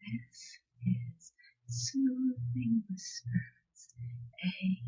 This is Soothing Whispers ASMR.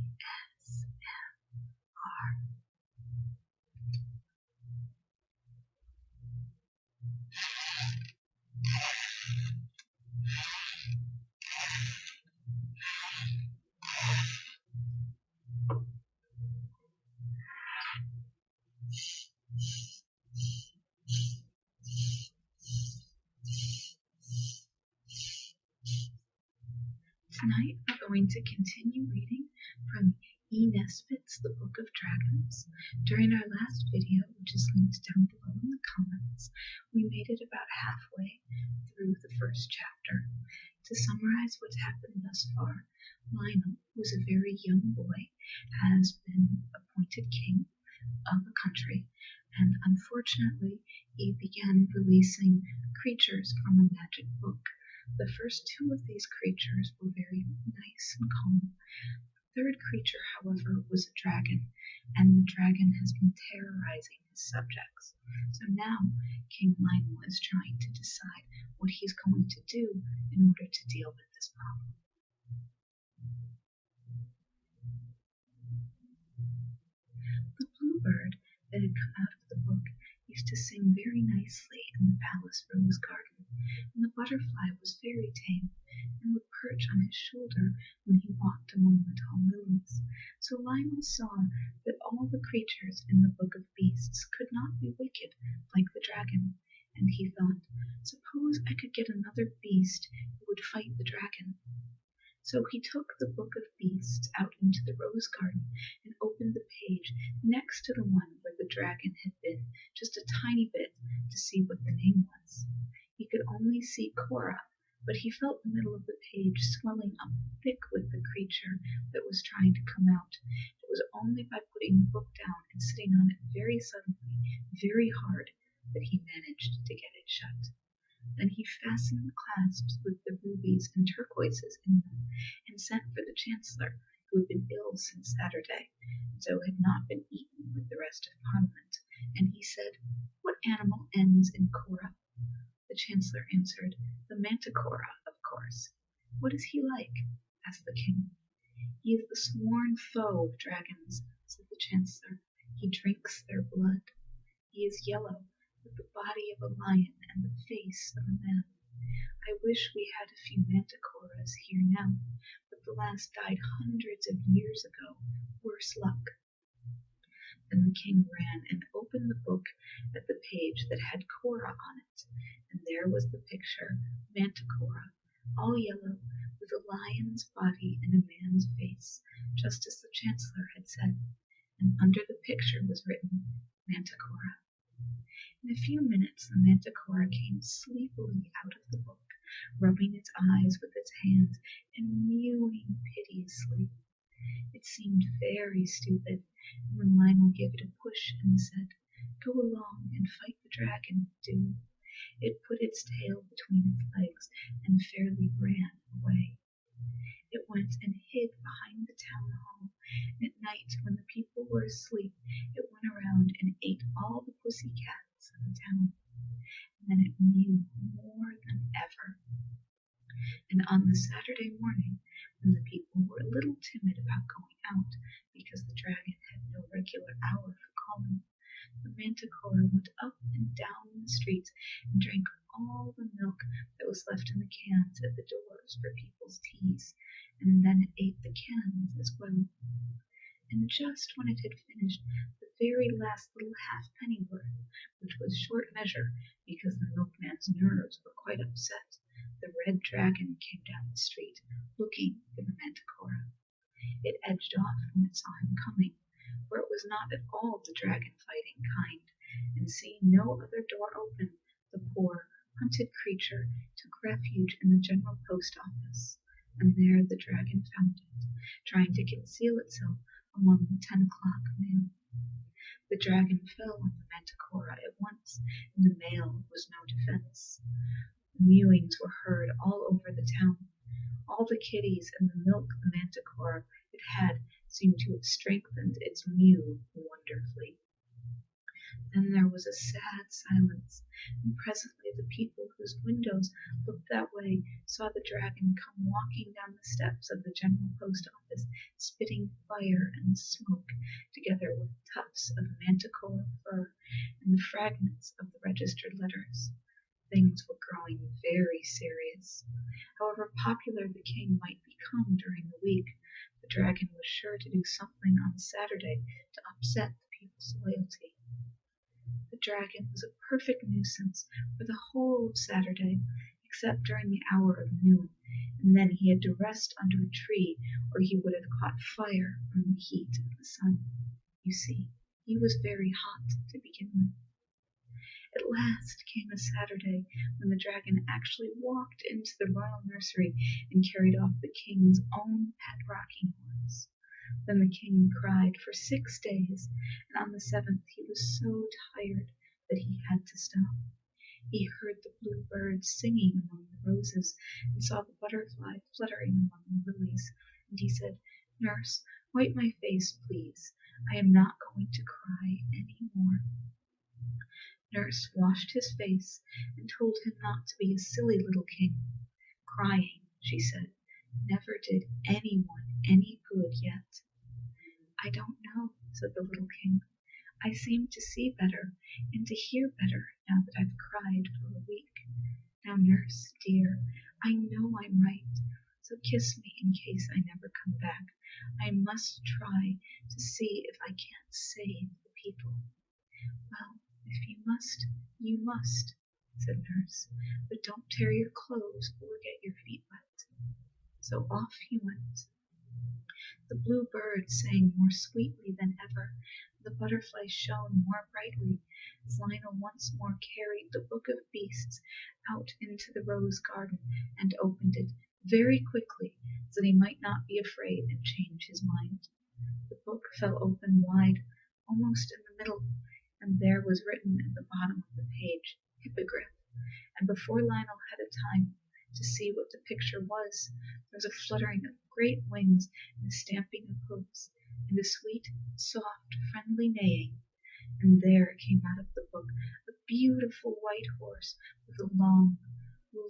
Tonight we're going to continue reading from Nesbit's The Book of Dragons. During our last video, which is linked down below in the comments, we made it about halfway through the first chapter. To summarize what's happened thus far, Lionel, who's a very young boy, has been appointed king of a country, and unfortunately he began releasing creatures from a magic book. The first two of these creatures were very nice and calm. The third creature, however, was a dragon, and the dragon has been terrorizing his subjects. So now King Lionel is trying to decide what he's going to do in order to deal with this problem. The bluebird that had come out of the book used to sing very nicely in the palace rose garden, and the butterfly was very tame and would perch on his shoulder when he walked among the tall lilies. So Lionel saw that all the creatures in the book of beasts could not be wicked like the dragon, and he thought, suppose I could get another beast who would fight the dragon. So he took the book of beasts out into the rose garden and opened the page next to the one where the dragon had been, just a tiny bit, to see what the name was. He could only see Cora, but he felt the middle of the page swelling up thick with the creature that was trying to come out. It was only by putting the book down and sitting on it very suddenly, very hard, that he managed to get it shut. Then he fastened the clasps with the rubies and turquoises in them, and sent for the chancellor, who had been ill since Saturday, and so had not been eaten with the rest of Parliament, and he said, "What animal ends in Cora?" The chancellor answered, "The manticora, of course." "What is he like?" asked the king. "He is the sworn foe of dragons," said the chancellor. "He drinks their blood. He is yellow, with the body of a lion and the face of a man. I wish we had a few manticoras here now, but the last died hundreds of years ago. Worse luck." Then the king ran and opened the book at the page that had Cora on it, and there was the picture, Manticora, all yellow, with a lion's body and a man's face, just as the chancellor had said, and under the picture was written, Manticora. In a few minutes the manticora came sleepily out of the book, rubbing its eyes with its hands and mewing piteously. It seemed very stupid, and when Lionel gave it a push and said, "Go along and fight the dragon, do," it put its tail between its legs and fairly ran away. It went and hid behind the town hall, and at night when the people were asleep it went around and ate all the pussy cats in the town. And then it mewed more than ever. And on the Saturday morning, when the people were a little timid about going out because the dragon had no regular hour for calling, the manticora went up and down the streets and drank all the milk that was left in the cans at the doors for people's teas, and then it ate the cans as well. And just when it had finished the very last little halfpenny worth, which was short measure because the milkman's nerves were quite upset, the red dragon came down the street, looking for the manticora. It edged off when it saw him coming, for it was not at all the dragon-fighting kind, and seeing no other door open, the poor, hunted creature took refuge in the general post office, and there the dragon found it, trying to conceal itself among the 10 o'clock mail. The dragon fell on the manticora at once, and the mail was no defense. The mewings were heard all over the town. All the kitties and the milk the manticora had seemed to have strengthened its mew wonderfully. Then there was a sad silence, and presently the people whose windows looked that way saw the dragon come walking down the steps of the General Post Office, spitting fire and smoke, together with tufts of manticore fur and the fragments of the registered letters. Things were growing very serious. However popular the king might become during the week, the dragon was sure to do something on Saturday to upset the people's loyalty. The dragon was a perfect nuisance for the whole of Saturday, except during the hour of noon, and then he had to rest under a tree, or he would have caught fire from the heat of the sun. You see, he was very hot to begin with. At last came a Saturday when the dragon actually walked into the royal nursery and carried off the king's own pet rocking horse. Then the king cried for 6 days, and on the 7th he was so tired that he had to stop. He heard the blue birds singing among the roses and saw the butterfly fluttering among the lilies, and he said, "Nurse, wipe my face, please. I am not going to cry any more." Nurse washed his face and told him not to be a silly little king. "Crying," she said, "never did anyone any good yet." "I don't know," said the little king. "I seem to see better and to hear better now that I've cried for a week. Now, nurse, dear, I know I'm right, so kiss me in case I never come back. I must try to see if I can't save the people." "Well, if you must, you must," said nurse, "but don't tear your clothes or get your feet wet." So off he went. The blue bird sang more sweetly than ever, the butterflies shone more brightly, as Lionel once more carried the Book of Beasts out into the rose garden and opened it very quickly so that he might not be afraid and change his mind. The book fell open wide, almost in the middle, and there was written at the bottom of the page, "Hippogriff," and before Lionel had a time to see what the picture was, there was a fluttering of great wings and a stamping of hoofs, and a sweet, soft, friendly neighing, and there came out of the book a beautiful white horse with a long,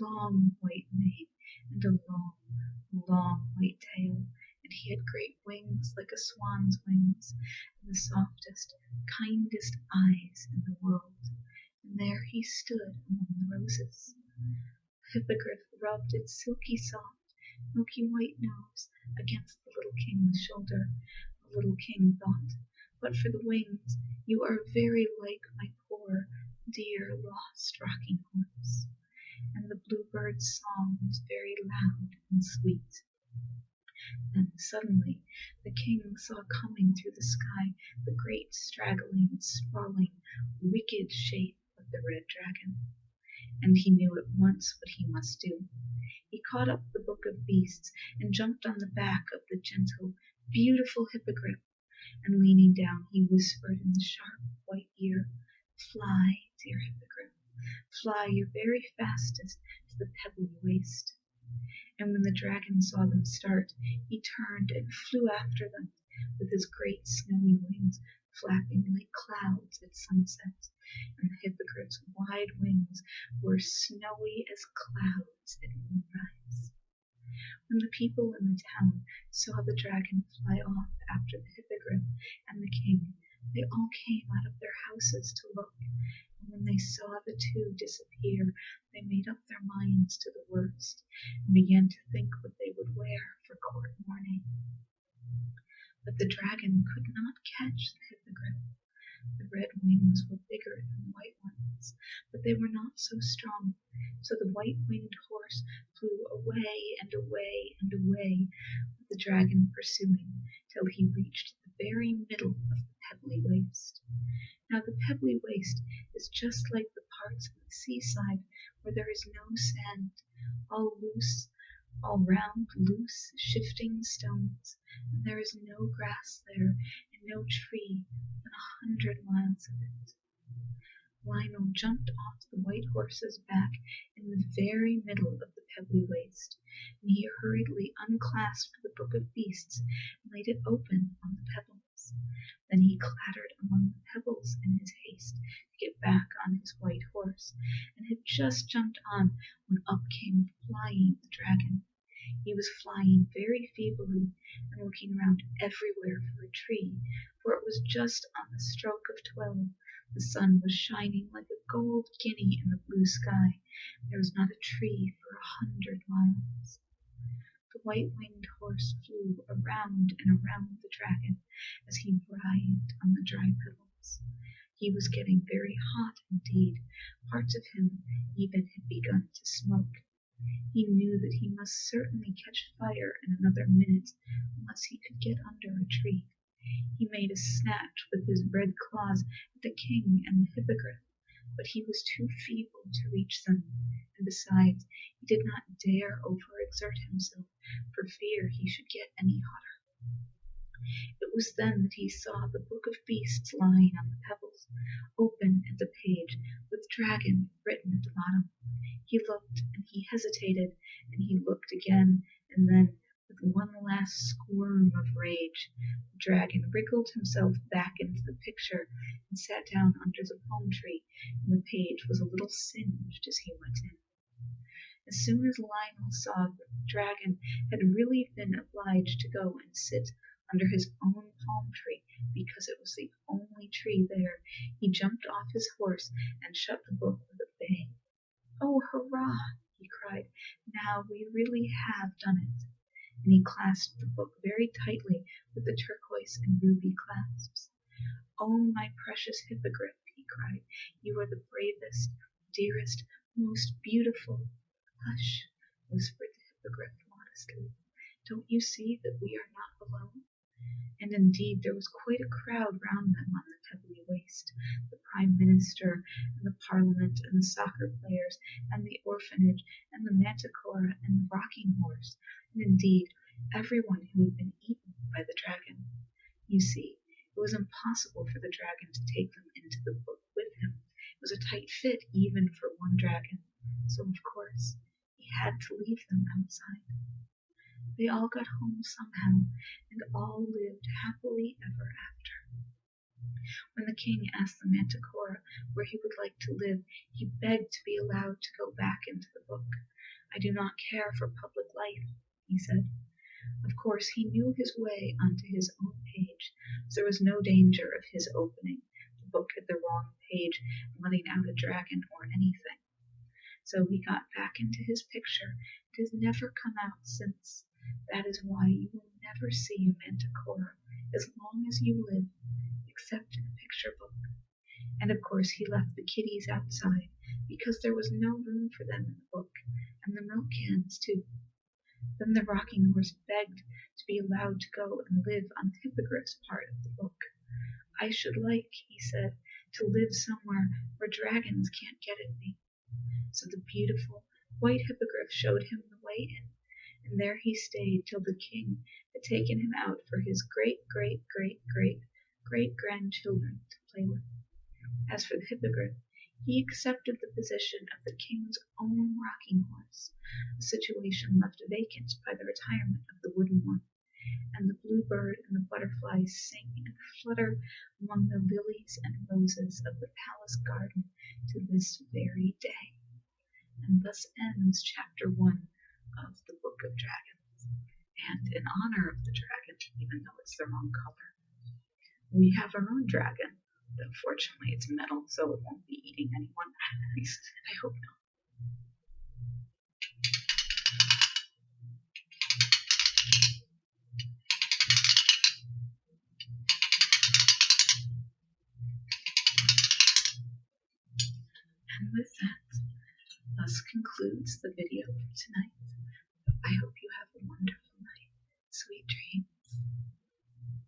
long white mane and a long, long white tail, and he had great wings like a swan's wings, and the softest, kindest eyes in the world, and there he stood among the roses. The hippogriff rubbed its silky soft, milky white nose against the little king's shoulder. The little king thought, "But for the wings, you are very like my poor, dear, lost rocking horse." And the bluebird's song was very loud and sweet. Then suddenly the king saw coming through the sky the great straggling, sprawling, wicked shape of the red dragon, and he knew at once what he must do. He caught up the Book of Beasts and jumped on the back of the gentle, beautiful hippogriff, and leaning down he whispered in the sharp white ear, "Fly, dear hippogriff, fly your very fastest to the pebbly waste." And when the dragon saw them start, he turned and flew after them, with his great snowy wings flapping like clouds at sunset, and the hippogriff's wide wings were snowy as clouds at moonrise. When the people in the town saw the dragon fly off after the hippogriff and the king, they all came out of their houses to look, and when they saw the two disappear, they made up their minds to the worst, and began to think what they would wear for court mourning. But the dragon could not catch the hippogriff. The red wings were bigger than the white ones, but they were not so strong, so the white-winged horse flew away and away and away, with the dragon pursuing, till he reached the very middle of the pebbly waste. Now the pebbly waste is just like the parts of the seaside where there is no sand, all loose, all round loose, shifting stones, and there is no grass there, and no tree within 100 miles of it. Lionel jumped off the white horse's back in the very middle of the pebbly waste, and he hurriedly unclasped the Book of Beasts and laid it open on the pebbles. palace. Then he clattered among the pebbles in his haste to get back on his white horse, and had just jumped on when up came flying the dragon. He was flying very feebly and looking around everywhere for a tree, for it was just on the stroke of 12. The sun was shining like a gold guinea in the blue sky. There was not a tree for 100 miles. The white-winged horse flew around and around the dragon as he writhed on the dry pebbles. He was getting very hot indeed. Parts of him even had begun to smoke. He knew that he must certainly catch fire in another minute unless he could get under a tree. He made a snatch with his red claws at the king and the hippogriff, but he was too feeble to reach them, and besides, he did not dare overexert himself for fear he should get any hotter. It was then that he saw the book of beasts lying on the pebbles, open at the page, with dragon written at the bottom. He looked, and he hesitated, and he looked again, and then, with one last squirm of rage, the dragon wriggled himself back into the picture and sat down under the palm tree, and the page was a little singed as he went in. As soon as Lionel saw that the dragon had really been obliged to go and sit under his own palm tree because it was the only tree there, he jumped off his horse and shut the book with a bang. "Oh, hurrah!" he cried. "Now we really have done it." And he clasped the book very tightly with the turquoise and ruby clasps. "Oh, my precious hippogriff," he cried, "you are the bravest, dearest, most beautiful—" "Hush," whispered the hippogriff modestly. "Don't you see that we are not alone?" And indeed there was quite a crowd round them on the pebbly waste, the Prime Minister, and the Parliament, and the soccer players, and the orphanage, and the manticora, and the rocking horse, and indeed everyone who had been eaten by the dragon. You see, it was impossible for the dragon to take them into the book with him. It was a tight fit even for one dragon, so of course he had to leave them outside. They all got home somehow, and all lived happily ever after. When the king asked the manticora where he would like to live, he begged to be allowed to go back into the book. "I do not care for public life," he said. Of course, he knew his way onto his own page, so there was no danger of his opening the book at the wrong page and letting out a dragon or anything. So he got back into his picture and has never come out since. That is why you will never see a manticora as long as you live, except in a picture book. And of course he left the kitties outside, because there was no room for them in the book, and the milk cans too. Then the rocking horse begged to be allowed to go and live on the hippogriff's part of the book. "I should like," he said, "to live somewhere where dragons can't get at me." So the beautiful white hippogriff showed him the way in, and there he stayed till the king had taken him out for his great-great-great-great-great-grandchildren to play with. As for the hippogriff, he accepted the position of the king's own rocking horse, a situation left vacant by the retirement of the wooden one, and the bluebird and the butterflies sing and flutter among the lilies and roses of the palace garden to this very day. And thus ends chapter 1 of the Book of Dragons. And in honor of the dragon, even though it's the wrong color, we have our own dragon. Unfortunately, it's metal, so it won't be eating anyone. At least, I hope not. And with that, thus concludes the video for tonight.